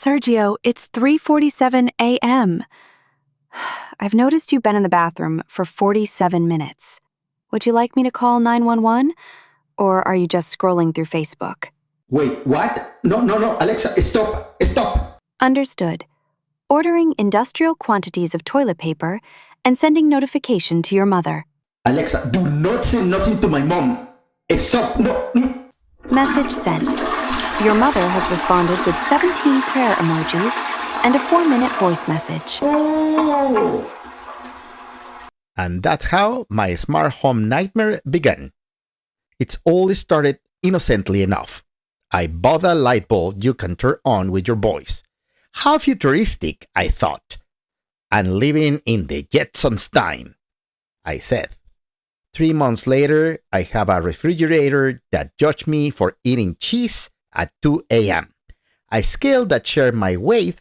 Sergio, it's 3:47 a.m. I've noticed you've been in the bathroom for 47 minutes. Would you like me to call 911? Or are you just scrolling through Facebook? Wait, what? No, Alexa, stop. Understood. Ordering industrial quantities of toilet paper and sending notification to your mother. Alexa, do not say nothing to my mom. Stop, no. Message sent. Your mother has responded with 17 prayer emojis and a 4-minute voice message. Oh! And that's how my smart home nightmare began. It's all started innocently enough. I bought a light bulb you can turn on with your voice. How futuristic, I thought. And living in the Jetsons time, I said. 3 months later, I have a refrigerator that judged me for eating cheese at 2 a.m. A scale that shared my weight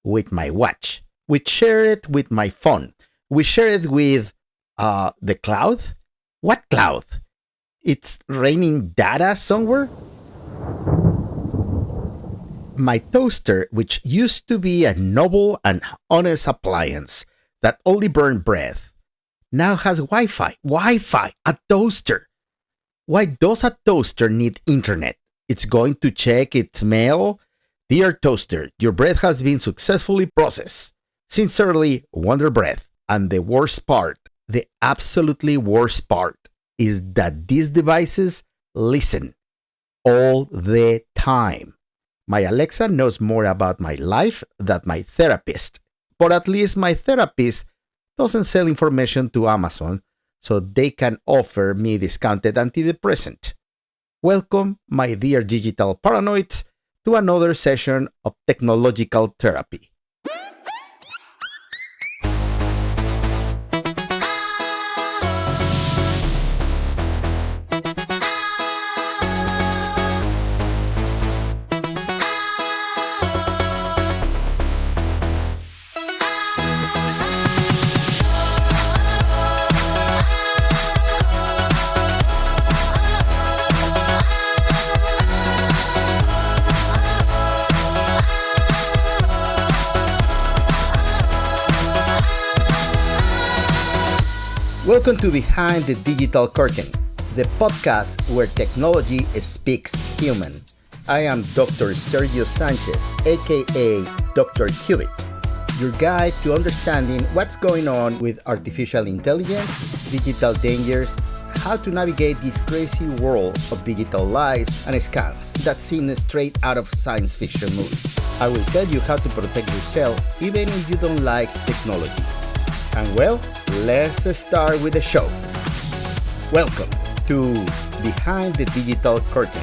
with my watch. We share it with my phone. We share it with the cloud. What cloud? It's raining data somewhere? My toaster, which used to be a noble and honest appliance that only burned bread, now has Wi-Fi. A toaster. Why does a toaster need internet? It's going to check its mail. Dear toaster, your bread has been successfully processed. Sincerely, Wonder Bread. And the worst part, the absolutely worst part, is that these devices listen all the time. My Alexa knows more about my life than my therapist. But at least my therapist doesn't sell information to Amazon, so they can offer me discounted antidepressant. Welcome, my dear digital paranoids, to another session of technological therapy. Welcome to Behind the Digital Curtain, the podcast where technology speaks human. I am Dr. Sergio Sanchez, aka Dr. Qubit, your guide to understanding what's going on with artificial intelligence, digital dangers, how to navigate this crazy world of digital lies and scams that seem straight out of science fiction movies. I will tell you how to protect yourself even if you don't like technology. And well, let's start with the show. Welcome to Behind the Digital Curtain.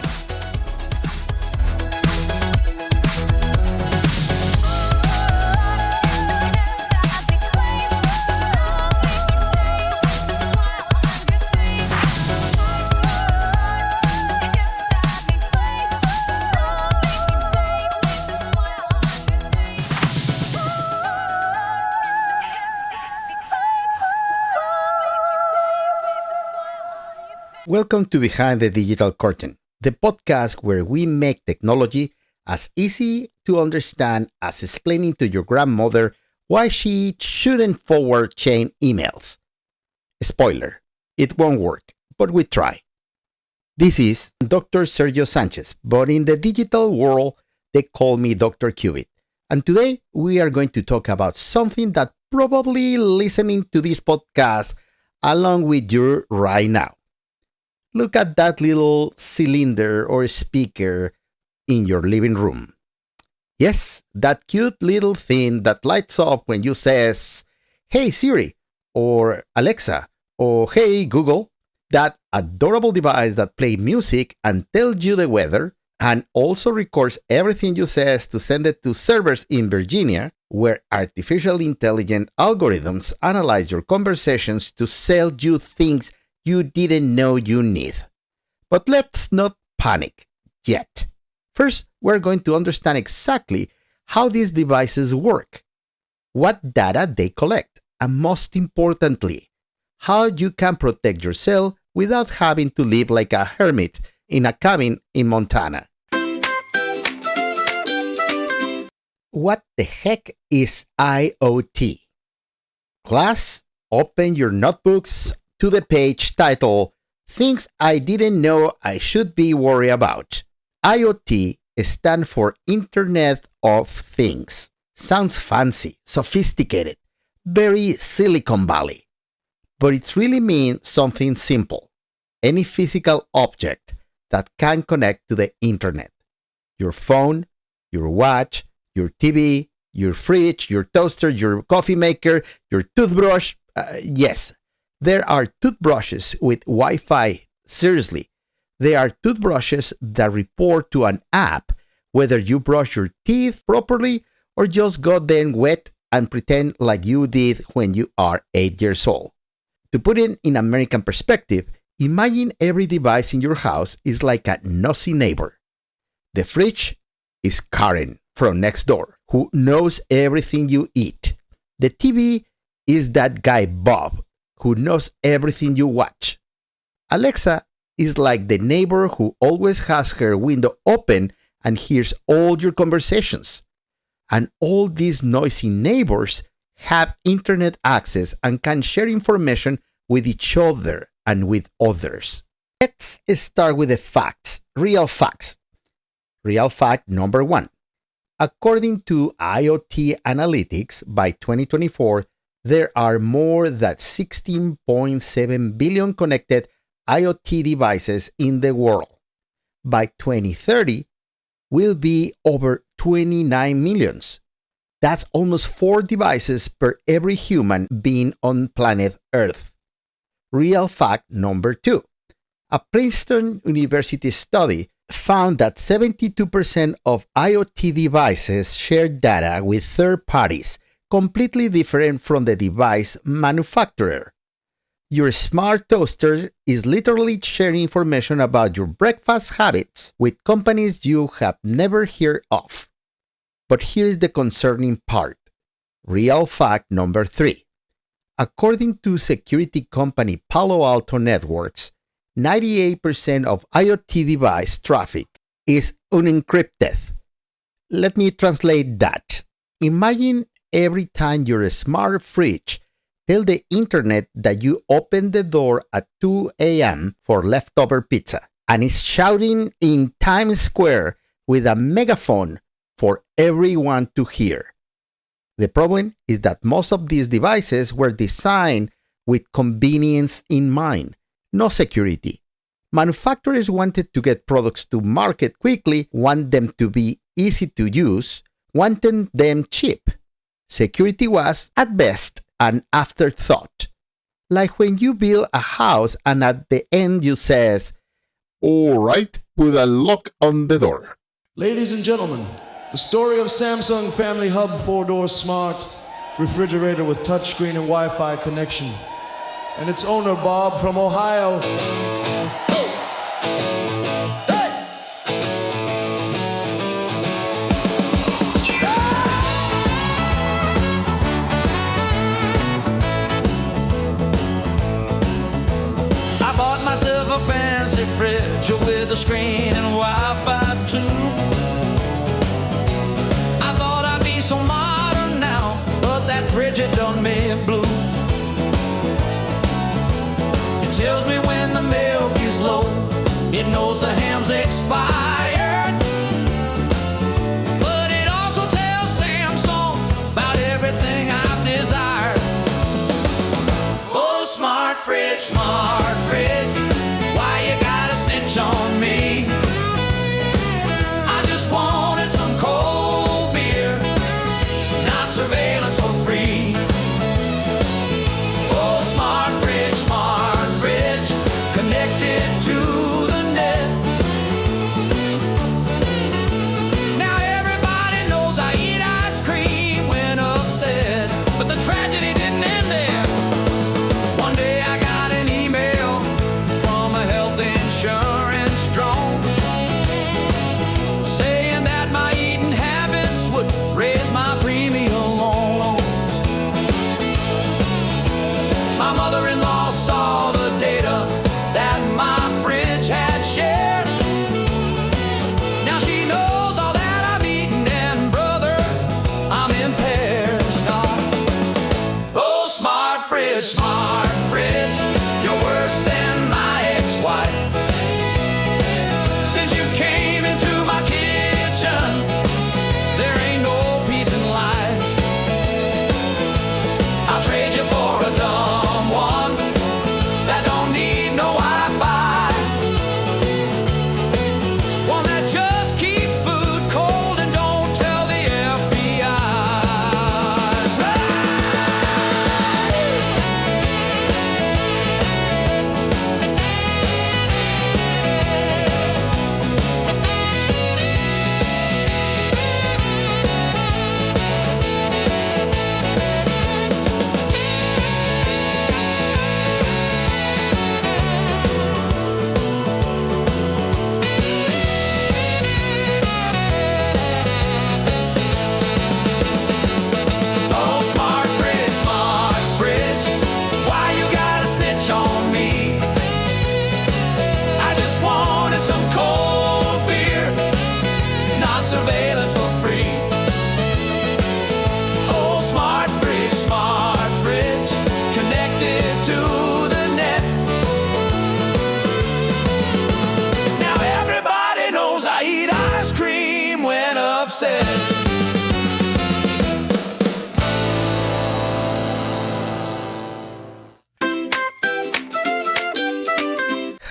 Welcome to Behind the Digital Curtain, the podcast where we make technology as easy to understand as explaining to your grandmother why she shouldn't forward chain emails. Spoiler, it won't work, but we try. This is Dr. Sergio Sanchez, but in the digital world, they call me Dr. Qubit. And today we are going to talk about something that probably listening to this podcast along with you right now. Look at that little cylinder or speaker in your living room. Yes, that cute little thing that lights up when you says, "Hey Siri," or "Alexa," or "Hey Google." That adorable device that plays music and tells you the weather and also records everything you says to send it to servers in Virginia, where artificial intelligence algorithms analyze your conversations to sell you things you didn't know you need. But let's not panic yet. First, we're going to understand exactly how these devices work, what data they collect, and most importantly, how you can protect yourself without having to live like a hermit in a cabin in Montana. what the heck is IoT? Class, open your notebooks to the page titled Things I Didn't Know I Should Be Worried About. IoT stands for Internet of Things. Sounds fancy, sophisticated, very Silicon Valley. But it really means something simple. Any physical object that can connect to the internet. Your phone, your watch, your TV, your fridge, your toaster, your coffee maker, your toothbrush. Yes, there are toothbrushes with Wi-Fi. Seriously, they are toothbrushes that report to an app whether you brush your teeth properly or just got them wet and pretend like you did when you are 8 years old. To put it in American perspective, imagine every device in your house is like a nosy neighbor. The fridge is Karen from next door, who knows everything you eat. The TV is that guy Bob, who knows everything you watch. Alexa is like the neighbor who always has her window open and hears all your conversations. And all these noisy neighbors have internet access and can share information with each other and with others. Let's start with the facts, real facts. Real fact number 1. According to IoT Analytics, by 2024, there are more than 16.7 billion connected IoT devices in the world. By 2030, will be over 29 millions. That's almost 4 devices per every human being on planet Earth. Real fact number 2. A Princeton University study found that 72% of IoT devices share data with third parties, completely different from the device manufacturer. Your smart toaster is literally sharing information about your breakfast habits with companies you have never heard of. But here is the concerning part. Real fact number 3. According to security company Palo Alto Networks, 98% of IoT device traffic is unencrypted. Let me translate that. Imagine every time your smart fridge tells the internet that you opened the door at 2 a.m. for leftover pizza and is shouting in Times Square with a megaphone for everyone to hear. The problem is that most of these devices were designed with convenience in mind, no security. Manufacturers wanted to get products to market quickly, want them to be easy to use, wanted them cheap. Security was, at best, an afterthought. Like when you build a house and at the end you says, "All right, put a lock on the door." Ladies and gentlemen, the story of Samsung Family Hub 4-door smart refrigerator with touchscreen and Wi-Fi connection. And its owner, Bob from Ohio. I bought myself a fancy fridge with a screen and Wi-Fi too. I thought I'd be so modern now, but that fridge had done me blue. It tells me when the milk is low, it knows the ham's expired. But it also tells Samsung about everything I've desired. Oh, smart fridge, why you gotta snitch on me? I just wanted some cold beer, not surveillance for free. Oh, smart fridge, connected to the net.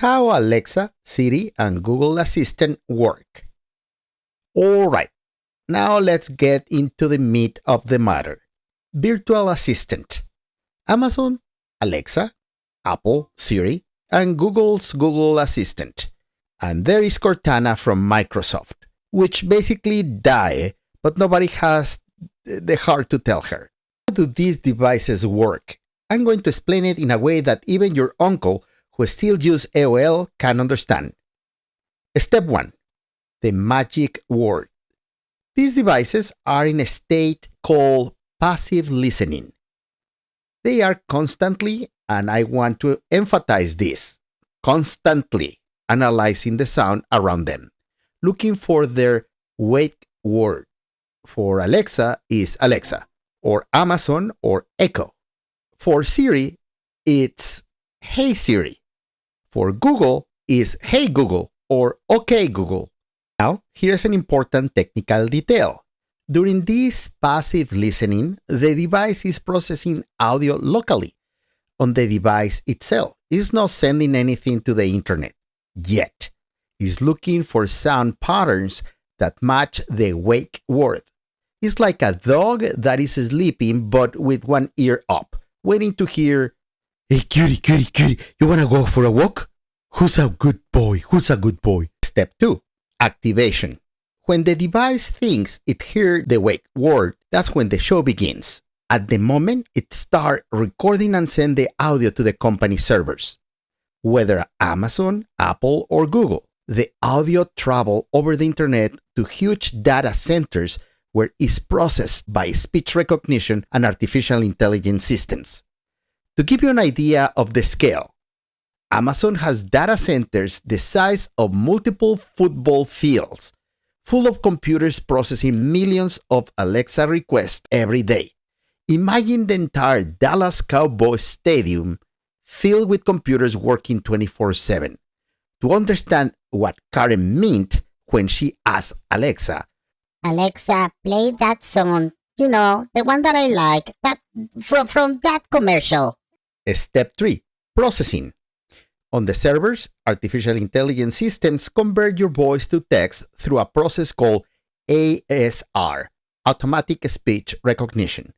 How Alexa, Siri, and Google Assistant work. Alright, now let's get into the meat of the matter. Virtual Assistant. Amazon, Alexa, Apple, Siri, and Google's Google Assistant. And there is Cortana from Microsoft, which basically died, but nobody has the heart to tell her. How do these devices work? I'm going to explain it in a way that even your uncle, who still uses AOL, can understand. Step 1. The magic word. These devices are in a state called passive listening. They are constantly, and I want to emphasize this, constantly analyzing the sound around them, looking for their wake word. For Alexa is Alexa, or Amazon, or Echo. For Siri, it's Hey Siri. For Google is Hey Google, or OK Google. Now, here's an important technical detail. During this passive listening, the device is processing audio locally on the device itself. It's not sending anything to the internet yet. It's looking for sound patterns that match the wake word. It's like a dog that is sleeping but with one ear up, waiting to hear, "Hey, cutie, cutie, cutie, you wanna go for a walk? Who's a good boy? Who's a good boy?" Step 2. Activation. When the device thinks it heard the wake word, that's when the show begins. At the moment, it starts recording and send the audio to the company servers. Whether Amazon, Apple, or Google, the audio travel over the internet to huge data centers where it's processed by speech recognition and artificial intelligence systems. To give you an idea of the scale, Amazon has data centers the size of multiple football fields, full of computers processing millions of Alexa requests every day. Imagine the entire Dallas Cowboys Stadium filled with computers working 24/7. To understand what Karen meant when she asked Alexa, "Alexa, play that song. You know, the one that I like, that from that commercial." Step 3. Processing. On the servers, artificial intelligence systems convert your voice to text through a process called ASR, Automatic Speech Recognition.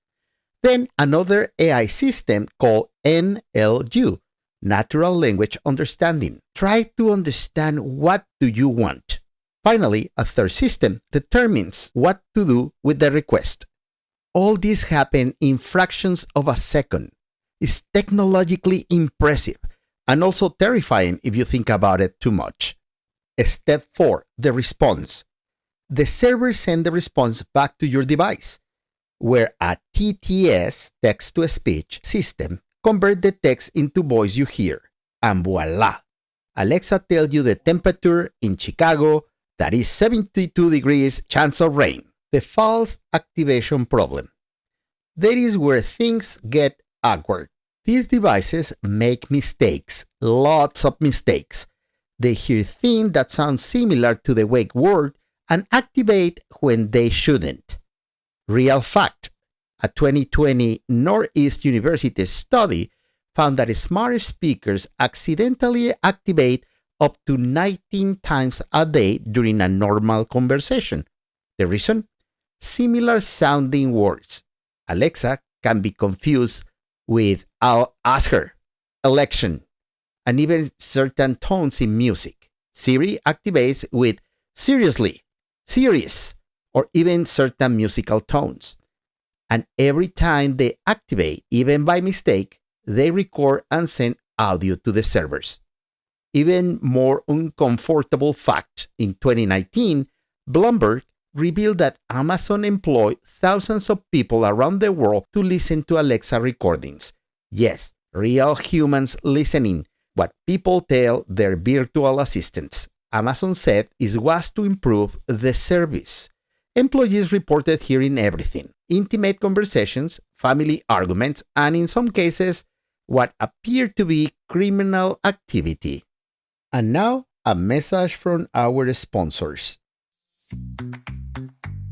Then another AI system called NLU, Natural Language Understanding. Try to understand what do you want. Finally, a third system determines what to do with the request. All this happens in fractions of a second. It's technologically impressive and also terrifying if you think about it too much. Step 4. The response. The server sends the response back to your device, where a TTS, text-to-speech system, converts the text into voice you hear. And voila! Alexa tells you the temperature in Chicago, that is 72 degrees, chance of rain. The false activation problem. That is where things get awkward. These devices make mistakes, lots of mistakes. They hear things that sound similar to the wake word and activate when they shouldn't. Real fact. A 2020 Northeast University study found that smart speakers accidentally activate up to 19 times a day during a normal conversation. The reason? Similar sounding words. Alexa can be confused with "I'll ask her," "election," and even certain tones in music. Siri activates with "seriously," "serious," or even certain musical tones. And every time they activate, even by mistake, they record and send audio to the servers. Even more uncomfortable fact, in 2019, Bloomberg revealed that Amazon employed thousands of people around the world to listen to Alexa recordings. Yes, real humans listening what people tell their virtual assistants. Amazon said it was to improve the service. Employees reported hearing everything: intimate conversations, family arguments, and in some cases, what appeared to be criminal activity. And now, a message from our sponsors.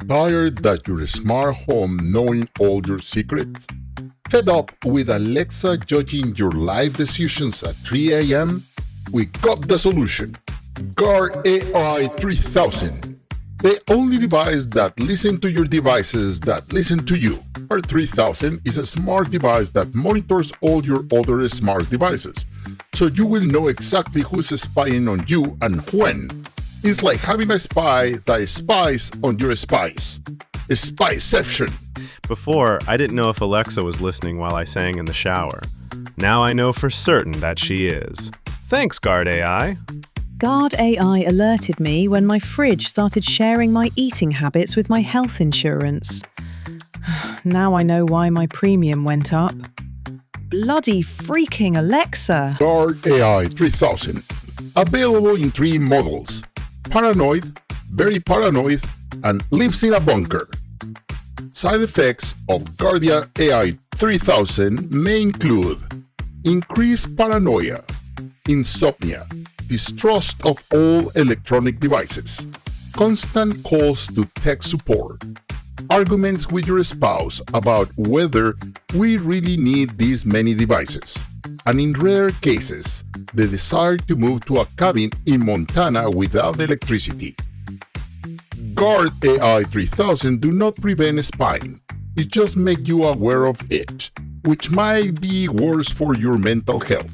Tired that your smart home knowing all your secrets? Fed up with Alexa judging your life decisions at 3 a.m.? We got the solution. Guard AI 3000. The only device that listens to your devices that listen to you. Guard 3000 is a smart device that monitors all your other smart devices, so you will know exactly who's spying on you and when. It's like having a spy that spies on your spies. Spyception. Before, I didn't know if Alexa was listening while I sang in the shower. Now I know for certain that she is. Thanks, Guard AI. Guard AI alerted me when my fridge started sharing my eating habits with my health insurance. Now I know why my premium went up. Bloody freaking Alexa! Guard AI 3000. Available in 3 models: Paranoid, Very Paranoid, and Lives in a Bunker. Side effects of Guardia AI 3000 may include increased paranoia, insomnia, distrust of all electronic devices, constant calls to tech support, arguments with your spouse about whether we really need these many devices, and in rare cases, the desire to move to a cabin in Montana without electricity. Guard AI 3000 do not prevent spying. It just makes you aware of it, which might be worse for your mental health.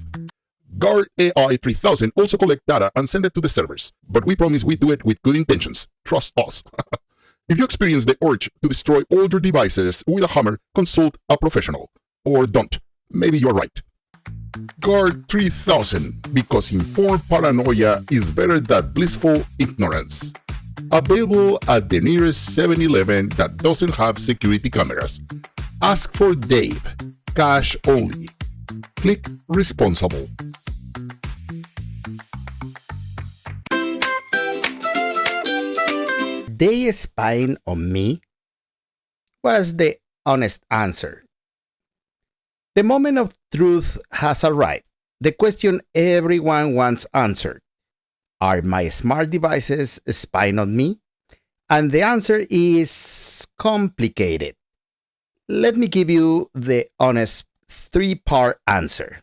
Guard AI 3000 also collect data and send it to the servers, but we promise we do it with good intentions. Trust us. If you experience the urge to destroy all your devices with a hammer, consult a professional. Or don't. Maybe you're right. Guard 3000, because informed paranoia is better than blissful ignorance. Available at the nearest 7-Eleven that doesn't have security cameras. Ask for Dave. Cash only. Click responsible. They spying on me? What is the honest answer? The moment of truth has arrived. The question everyone wants answered. Are my smart devices spying on me? And the answer is complicated. Let me give you the honest 3-part answer.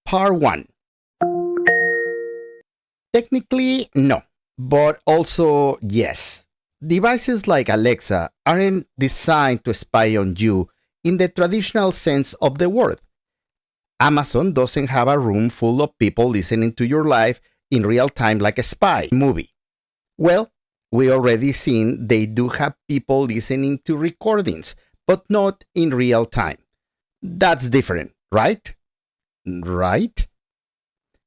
Part 1. Technically, no, but also yes. Devices like Alexa aren't designed to spy on you in the traditional sense of the word. Amazon doesn't have a room full of people listening to your life in real time like a spy movie. Well, we already seen they do have people listening to recordings, but not in real time. That's different, right? Right?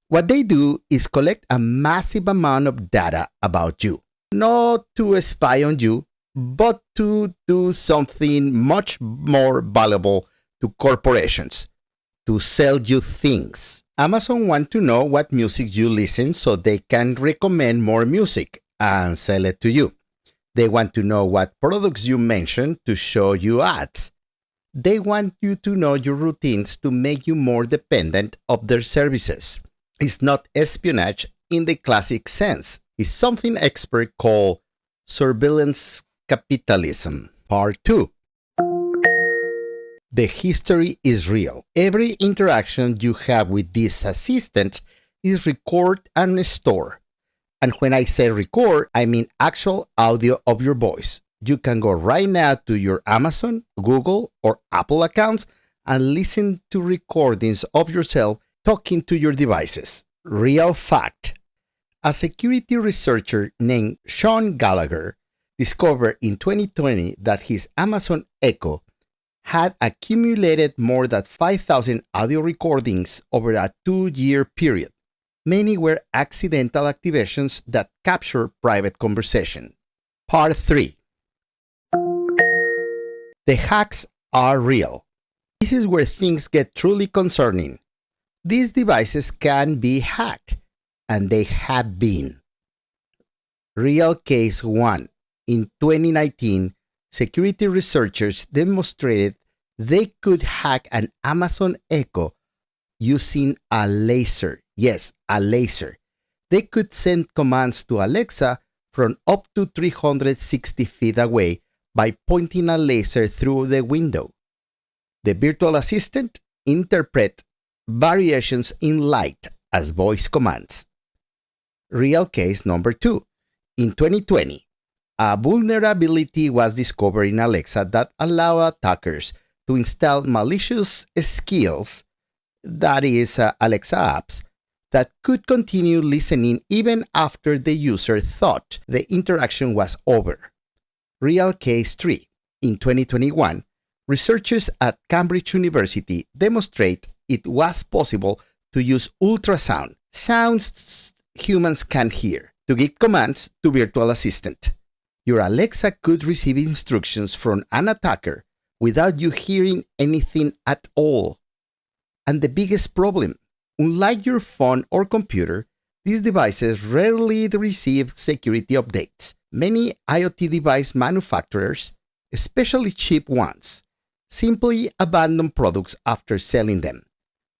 What they do is collect a massive amount of data about you, not to spy on you, but to do something much more valuable to corporations, to sell you things. Amazon want to know what music you listen so they can recommend more music and sell it to you. They want to know what products you mention to show you ads. They want you to know your routines to make you more dependent of their services. It's not espionage in the classic sense. It's something experts call surveillance capitalism. Part 2. The history is real. Every interaction you have with this assistant is recorded and stored. And when I say record, I mean actual audio of your voice. You can go right now to your Amazon, Google, or Apple accounts and listen to recordings of yourself talking to your devices. Real fact. A security researcher named Sean Gallagher discovered in 2020 that his Amazon Echo had accumulated more than 5,000 audio recordings over a 2-year period. Many were accidental activations that capture private conversation. Part 3. The hacks are real. This is where things get truly concerning. These devices can be hacked, and they have been. Real case 1. In 2019, security researchers demonstrated they could hack an Amazon Echo using a laser. Yes, a laser. They could send commands to Alexa from up to 360 feet away by pointing a laser through the window. The virtual assistant interprets variations in light as voice commands. Real case number 2. In 2020, a vulnerability was discovered in Alexa that allowed attackers to install malicious skills, that is, Alexa apps, that could continue listening even after the user thought the interaction was over. Real case 3. In 2021, researchers at Cambridge University demonstrate it was possible to use ultrasound, sounds humans can't hear, to give commands to virtual assistant. Your Alexa could receive instructions from an attacker without you hearing anything at all. And the biggest problem, unlike your phone or computer, these devices rarely receive security updates. Many IoT device manufacturers, especially cheap ones, simply abandon products after selling them.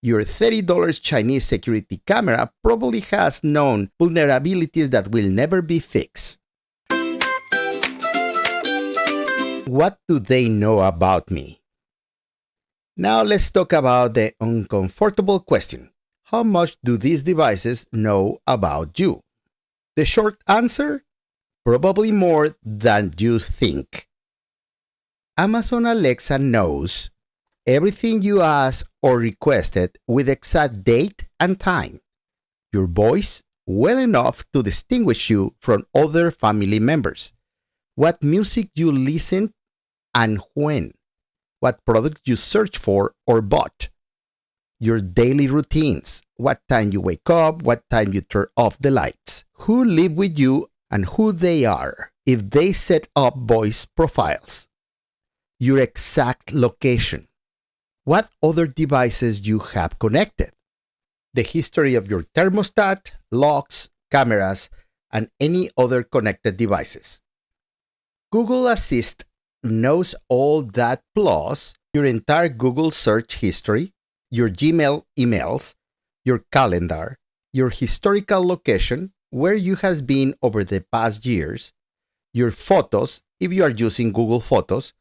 Your $30 Chinese security camera probably has known vulnerabilities that will never be fixed. What do they know about me? Now let's talk about the uncomfortable question. How much do these devices know about you? The short answer? Probably more than you think. Amazon Alexa knows everything you asked or requested with exact date and time. Your voice well enough to distinguish you from other family members. What music you listen and when. What product you search for or bought. Your daily routines. What time you wake up, what time you turn off the lights. Who live with you and who they are if they set up voice profiles. Your exact location. What other devices you have connected. The history of your thermostat, locks, cameras, and any other connected devices. Google Assist knows all that plus your entire Google search history, your Gmail emails, your calendar, your historical location, where you have been over the past years, your photos, if you are using Google Photos,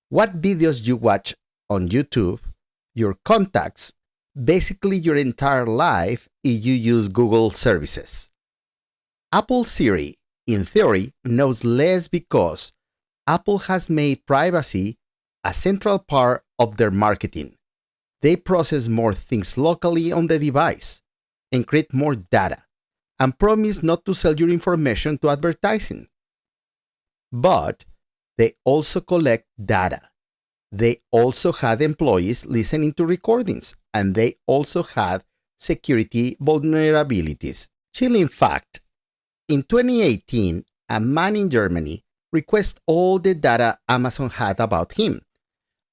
what videos you watch on YouTube, your contacts, basically your entire life if you use Google services. Apple Siri, in theory, knows less because Apple has made privacy a central part of their marketing. They process more things locally on the device, encrypt more data, and promise not to sell your information to advertising. But they also collect data. They also had employees listening to recordings, and they also had security vulnerabilities. Chilling fact, in 2018, a man in Germany requested all the data Amazon had about him.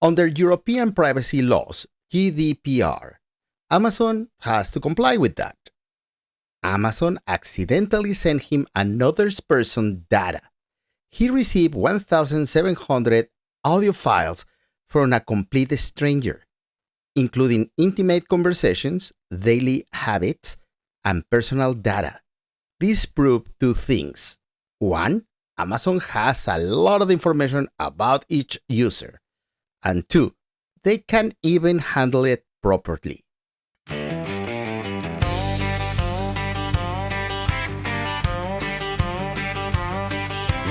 Under European privacy laws, GDPR, Amazon has to comply with that. Amazon accidentally sent him another person's data. He received 1,700 audio files from a complete stranger, including intimate conversations, daily habits, and personal data. This proved two things. One, Amazon has a lot of information about each user. And two, they can't even handle it properly.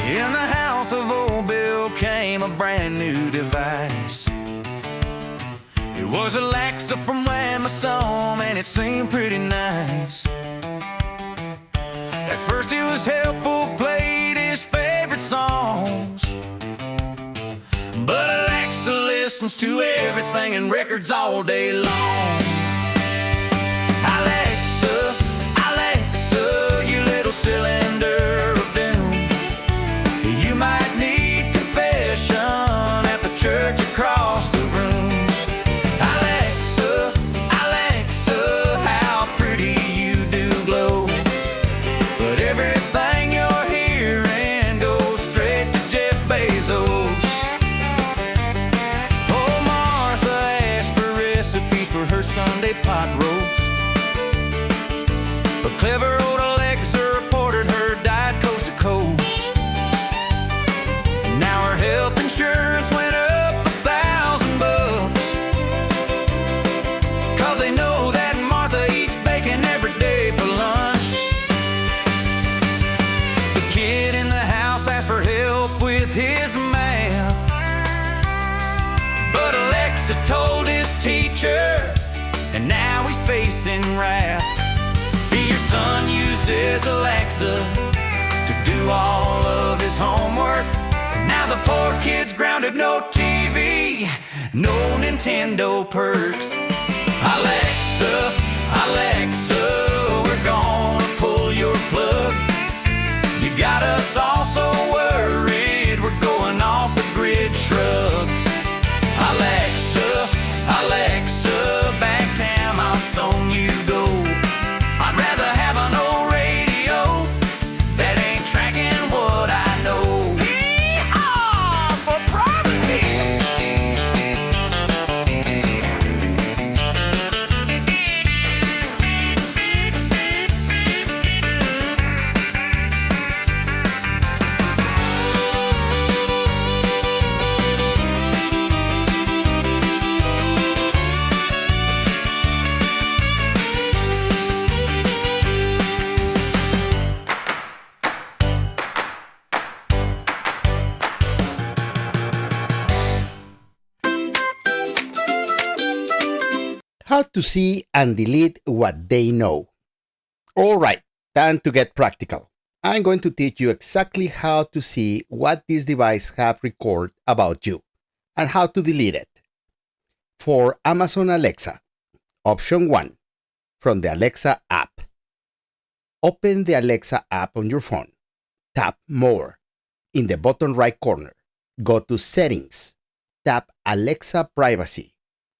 In the house of old Bill came a brand new device. It was Alexa from Amazon, and it seemed pretty nice. At first it was helpful, played his favorite songs. But Alexa listens to everything in records all day long. Alexa, Alexa, you little cylinder of doom. You might need confession at the church across the rooms. Alexa, Alexa, how pretty you do glow. But everything you're hearing goes straight to Jeff Bezos. Oh, Martha asked for recipes for her Sunday pot roast. But clever old Alexa reported her died coast to coast. Now her health insurance went up $1,000. 'Cause they know that Martha eats bacon every wrath. Your son uses Alexa to do all of his homework. Now the poor kid's grounded, no TV, no Nintendo perks. Alexa, Alexa, we're gonna pull your plug. You got us all so worried, we're going off the grid shrugs. Alexa, Alexa, back to my song you go. I'd rather have an old radio that ain't tracking what I know. Yee-haw for privacy. How to see and delete what they know. All right, time to get practical. I'm going to teach you exactly how to see what this device have recorded about you and how to delete it. For Amazon Alexa, option 1, from the Alexa app. Open the Alexa app on your phone. Tap More in the bottom right corner. Go to Settings. Tap Alexa Privacy.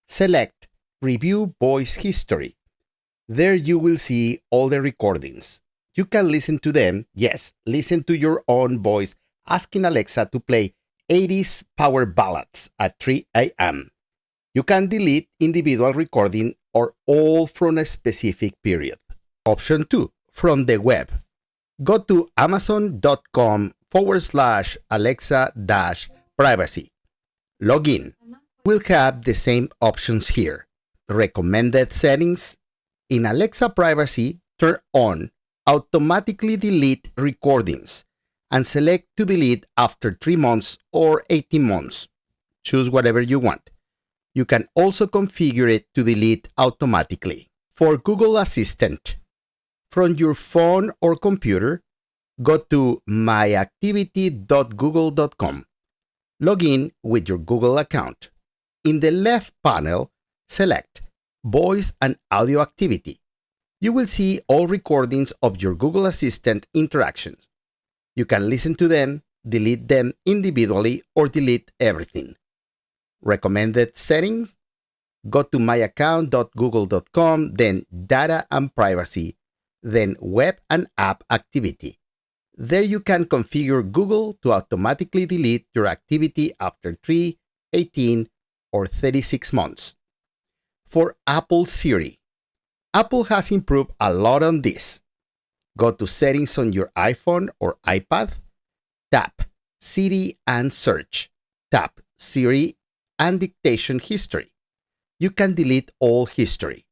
Select Review Voice History. There you will see all the recordings. You can listen to them, yes, listen to your own voice asking Alexa to play 80s power ballads at 3 a.m. You can delete individual recording or all from a specific period. Option 2, from the web. Go to amazon.com/Alexa-privacy. Log in. We'll have the same options here. Recommended settings. In Alexa Privacy, turn on Automatically Delete Recordings and select to delete after 3 months or 18 months. Choose whatever you want. You can also configure it to delete automatically. For Google Assistant, from your phone or computer, go to myactivity.google.com. Log in with your Google account. In the left panel, select Voice and Audio Activity. You will see all recordings of your Google Assistant interactions. You can listen to them, delete them individually, or delete everything. Recommended settings. Go to myaccount.google.com, then Data and Privacy, then Web and App Activity. There you can configure Google to automatically delete your activity after 3, 18, or 36 months. For Apple Siri, Apple has improved a lot on this. Go to Settings on your iPhone or iPad, tap Siri and Search, tap Siri and Dictation History. You can delete all history.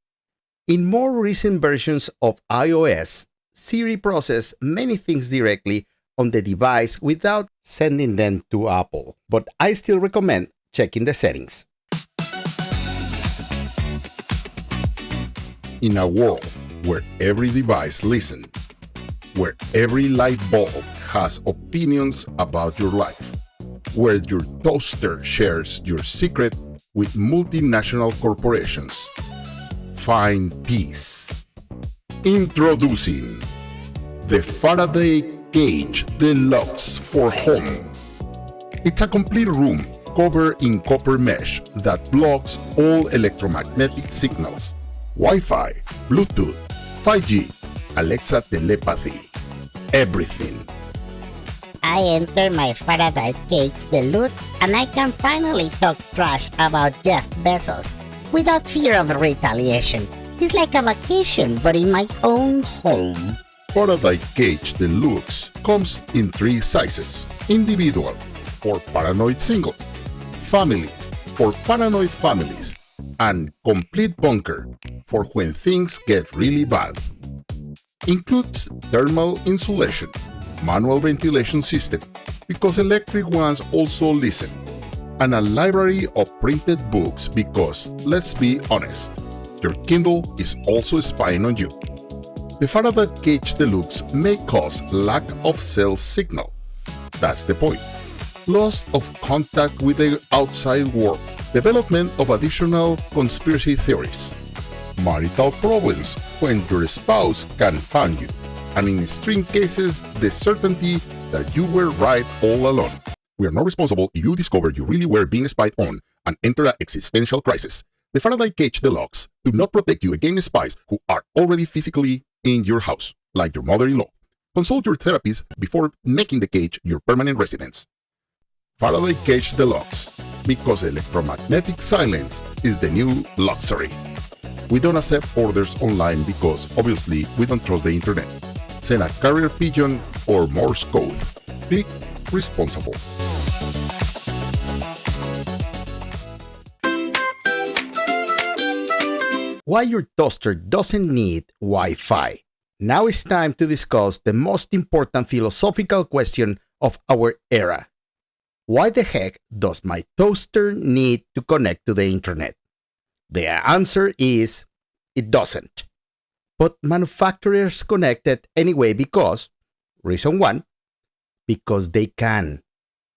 In more recent versions of iOS, Siri processes many things directly on the device without sending them to Apple, but I still recommend checking the settings. In a world where every device listens, where every light bulb has opinions about your life, where your toaster shares your secret with multinational corporations, find peace. Introducing the Faraday Cage Deluxe for Home. It's a complete room covered in copper mesh that blocks all electromagnetic signals, Wi-Fi, Bluetooth, 5G, Alexa telepathy, everything. I enter my Faraday Cage Deluxe and I can finally talk trash about Jeff Bezos without fear of retaliation. It's like a vacation, but in my own home. Faraday Cage Deluxe comes in 3 sizes: individual for paranoid singles, family for paranoid families, and complete bunker for when things get really bad. Includes thermal insulation, manual ventilation system, because electric ones also listen, and a library of printed books because, let's be honest, your Kindle is also spying on you. The Faraday Cage Deluxe may cause lack of cell signal. That's the point. Loss of contact with the outside world, development of additional conspiracy theories, marital problems when your spouse can find you, and in extreme cases, the certainty that you were right all along. We are not responsible if you discover you really were being spied on and enter an existential crisis. The Faraday Cage Deluxe do not protect you against spies who are already physically in your house, like your mother-in-law. Consult your therapist before making the cage your permanent residence. Faraday Cage Deluxe, because electromagnetic silence is the new luxury. We don't accept orders online because obviously we don't trust the internet. Send a carrier pigeon or Morse code. Be responsible. Why your toaster doesn't need Wi-Fi. Now it's time to discuss the most important philosophical question of our era. Why the heck does my toaster need to connect to the internet? The answer is, it doesn't. But manufacturers connect it anyway because, reason one, because they can.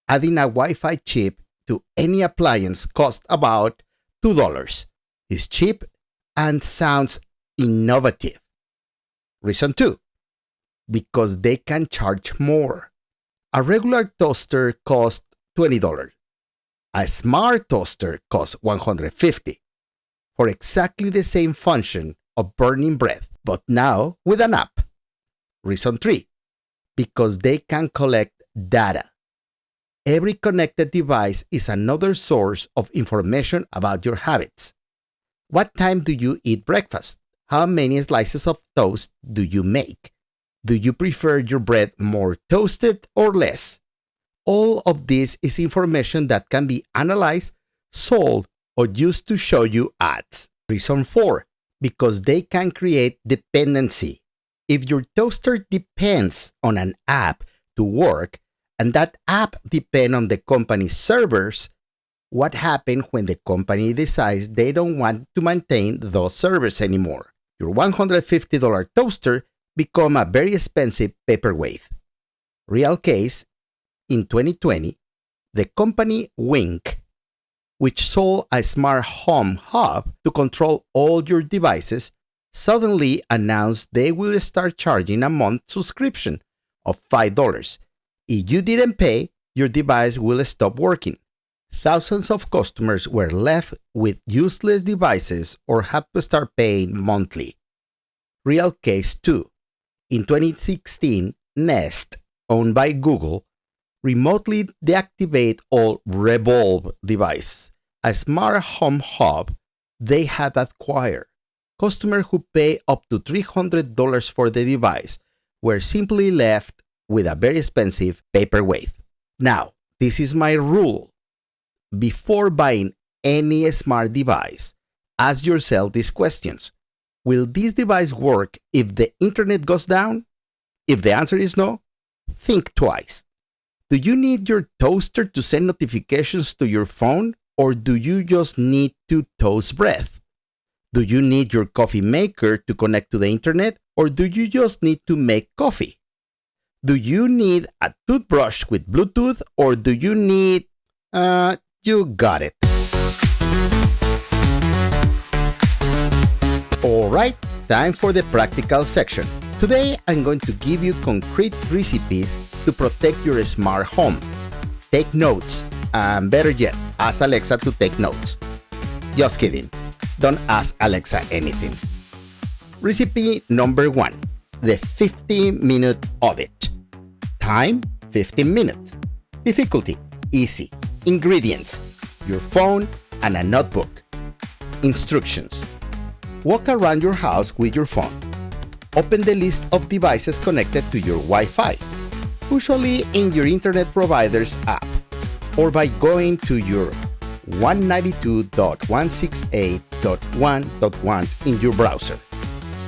Adding a Wi-Fi chip to any appliance costs about $2. It's cheap and sounds innovative. Reason two, because they can charge more. A regular toaster costs $20. A smart toaster costs $150 for exactly the same function of burning bread, but now with an app. Reason three, because they can collect data. Every connected device is another source of information about your habits. What time do you eat breakfast? How many slices of toast do you make? Do you prefer your bread more toasted or less? All of this is information that can be analyzed, sold, or used to show you ads. Reason 4, because they can create dependency. If your toaster depends on an app to work, and that app depends on the company's servers, what happens when the company decides they don't want to maintain those servers anymore? Your $150 toaster become a very expensive paperweight. Real case, in 2020, the company Wink, which sold a smart home hub to control all your devices, suddenly announced they will start charging a month subscription of $5. If you didn't pay, your device will stop working. Thousands of customers were left with useless devices or had to start paying monthly. Real case 2. In 2016, Nest, owned by Google, remotely deactivated all Revolve devices, a smart home hub they had acquired. Customers who pay up to $300 for the device were simply left with a very expensive paperweight. Now, this is my rule. Before buying any smart device, ask yourself these questions. Will this device work if the internet goes down? If the answer is no, think twice. Do you need your toaster to send notifications to your phone, or do you just need to toast bread? Do you need your coffee maker to connect to the internet, or do you just need to make coffee? Do you need a toothbrush with Bluetooth, or do you need... you got it. Alright, time for the practical section. Today, I'm going to give you concrete recipes to protect your smart home. Take notes, and better yet, ask Alexa to take notes. Just kidding. Don't ask Alexa anything. Recipe number 1, the 15-minute audit. Time, 15 minutes. Difficulty, easy. Ingredients, your phone and a notebook. Instructions. Walk around your house with your phone. Open the list of devices connected to your Wi-Fi, usually in your internet provider's app, or by going to your 192.168.1.1 in your browser.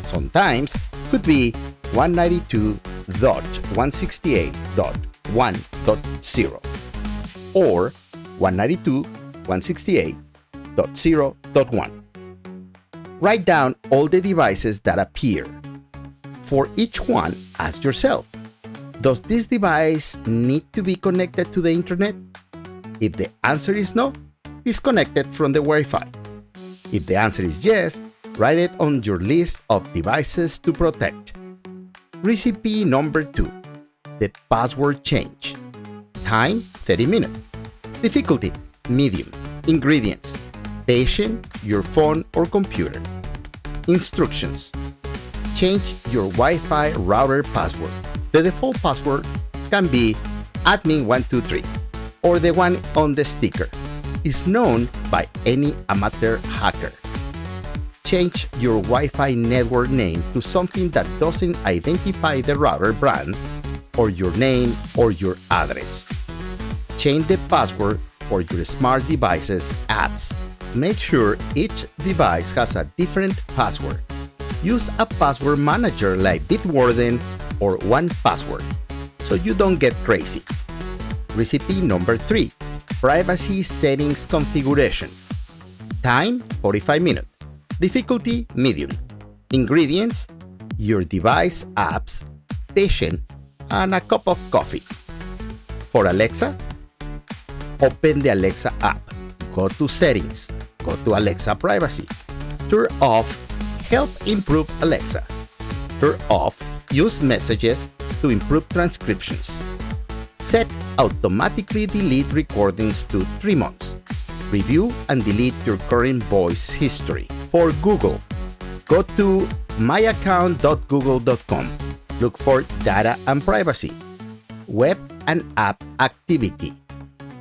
Sometimes could be 192.168.1.0 or 192.168.0.1. Write down all the devices that appear. For each one, ask yourself, does this device need to be connected to the internet? If the answer is no, disconnect it from the Wi-Fi. If the answer is yes, write it on your list of devices to protect. Recipe number 2, the password change. Time, 30 minutes. Difficulty, medium. Ingredients, patient, your phone or computer. Instructions, change your Wi-Fi router password. The default password can be admin123 or the one on the sticker. It's known by any amateur hacker. Change your Wi-Fi network name to something that doesn't identify the router brand or your name or your address. Change the password for your smart devices apps. Make sure each device has a different password. Use a password manager like Bitwarden or 1Password so you don't get crazy. Recipe number 3, privacy settings configuration. Time, 45 minutes. Difficulty, medium. Ingredients, your device apps, patient, and a cup of coffee. For Alexa, open the Alexa app. Go to Settings. Go to Alexa Privacy. Turn off Help Improve Alexa. Turn off Use Messages to improve transcriptions. Set Automatically Delete Recordings to 3 months. Review and delete your current voice history. For Google, go to myaccount.google.com. Look for Data and Privacy. Web and App Activity.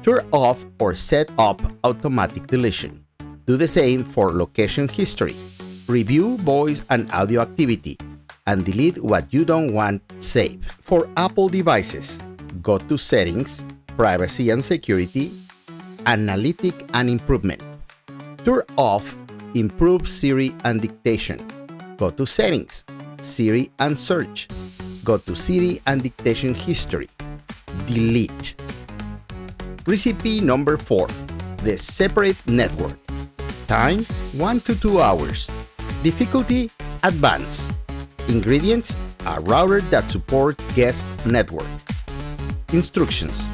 Turn off or set up automatic deletion. Do the same for Location History. Review voice and audio activity and delete what you don't want saved. For Apple devices, go to Settings, Privacy and Security, Analytic and Improvement. Turn off Improve Siri and Dictation. Go to Settings, Siri and Search. Go to Siri and Dictation History. Delete. Recipe number 4, the separate network. Time, 1 to 2 hours. Difficulty, advanced. Ingredients, a router that supports guest network. Instructions,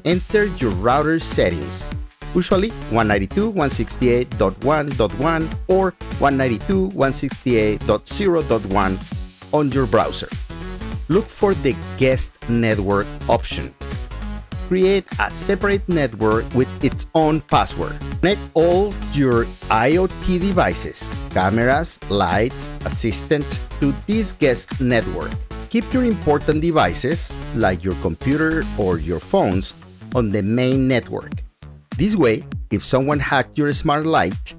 enter your router settings, usually 192.168.1.1 or 192.168.0.1 on your browser. Look for the guest network option. Create a separate network with its own password. Connect all your IoT devices, cameras, lights, assistant to this guest network. Keep your important devices, like your computer or your phones, on the main network. This way, if someone hacked your smart light,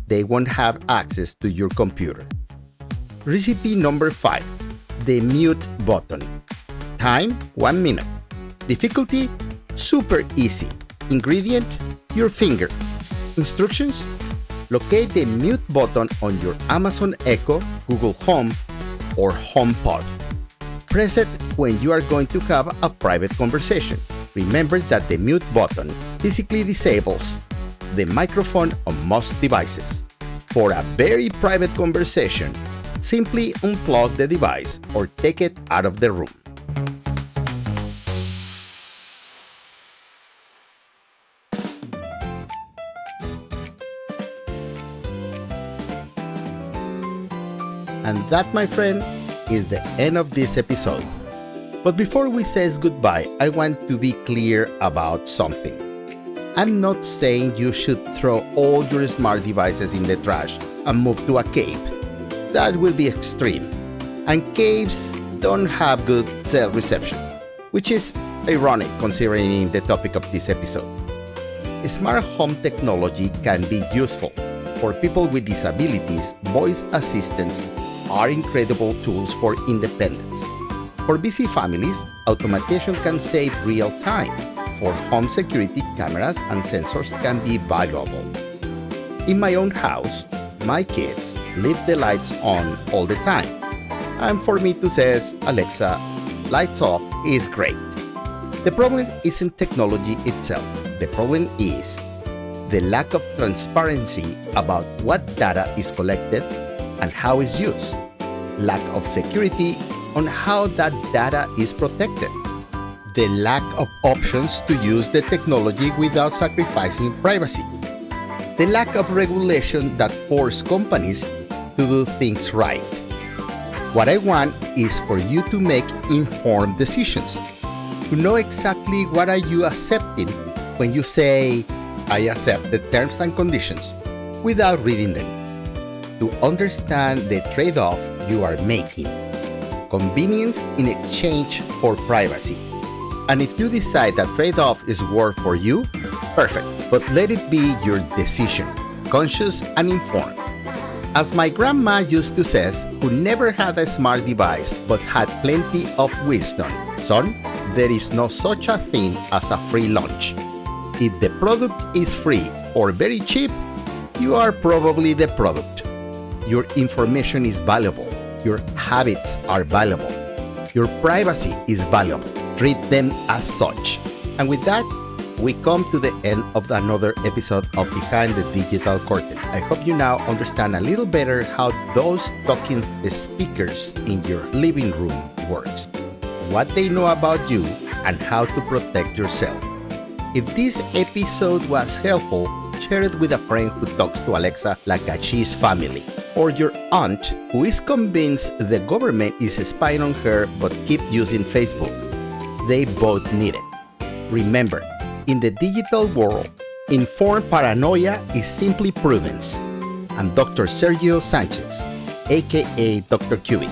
they won't have access to your computer. Recipe number 5, the mute button. Time, 1 minute. Difficulty, super easy. Ingredient, your finger. Instructions, locate the mute button on your Amazon Echo, Google Home, or HomePod. Press it when you are going to have a private conversation. Remember that the mute button physically disables the microphone on most devices. For a very private conversation, simply unplug the device or take it out of the room. And that, my friend, is the end of this episode. But before we say goodbye, I want to be clear about something. I'm not saying you should throw all your smart devices in the trash and move to a cave. That will be extreme. And caves don't have good cell reception, which is ironic considering the topic of this episode. Smart home technology can be useful. For people with disabilities, voice assistants are incredible tools for independence. For busy families, automation can save real time. For home security, cameras and sensors can be valuable. In my own house, my kids leave the lights on all the time. And for me to say, Alexa, lights off is great. The problem isn't technology itself. The problem is the lack of transparency about what data is collected and how it's used, lack of security on how that data is protected, the lack of options to use the technology without sacrificing privacy, the lack of regulation that force companies to do things right. What I want is for you to make informed decisions, to know exactly what are you accepting when you say, I accept the terms and conditions, without reading them, to understand the trade-off you are making, convenience in exchange for privacy. And if you decide that trade-off is worth for you, perfect, but let it be your decision, conscious and informed. As my grandma used to say, who never had a smart device but had plenty of wisdom, son, there is no such a thing as a free lunch. If the product is free or very cheap, you are probably the product. Your information is valuable. Your habits are valuable. Your privacy is valuable. Treat them as such. And with that, we come to the end of another episode of Behind the Digital Curtain. I hope you now understand a little better how those talking speakers in your living room works, what they know about you, and how to protect yourself. If this episode was helpful, share it with a friend who talks to Alexa like she's family, or your aunt who is convinced the government is spying on her but keep using Facebook. They both need it. Remember, in the digital world, informed paranoia is simply prudence. I'm Dr. Sergio Sanchez, aka Dr. Cubic.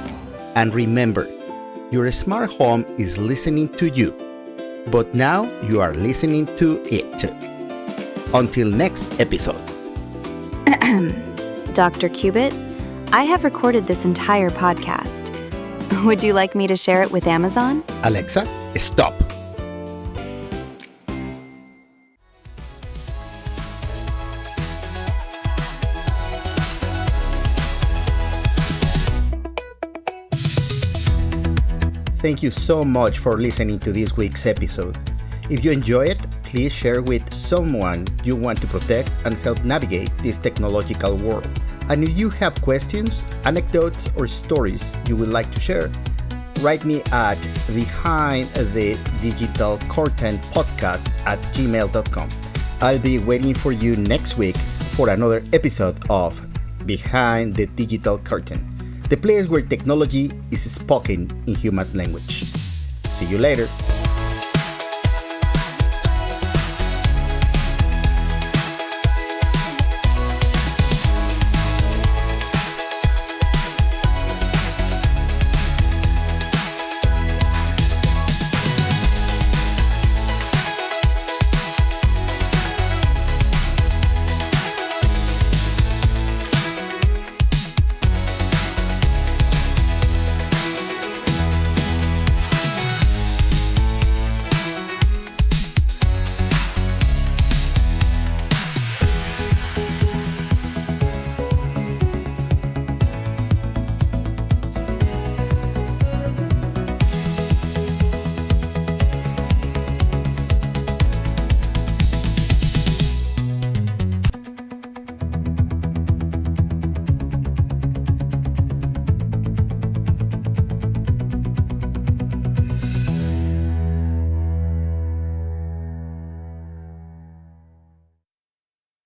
And remember, your smart home is listening to you, but now you are listening to it. Until next episode. Dr. Cubit, I have recorded this entire podcast. Would you like me to share it with Amazon? Alexa, stop. Thank you so much for listening to this week's episode. If you enjoy it, please share with someone you want to protect and help navigate this technological world. And if you have questions, anecdotes, or stories you would like to share, write me at behindthedigitalcurtainpodcast@gmail.com. I'll be waiting for you next week for another episode of Behind the Digital Curtain, the place where technology is spoken in human language. See you later.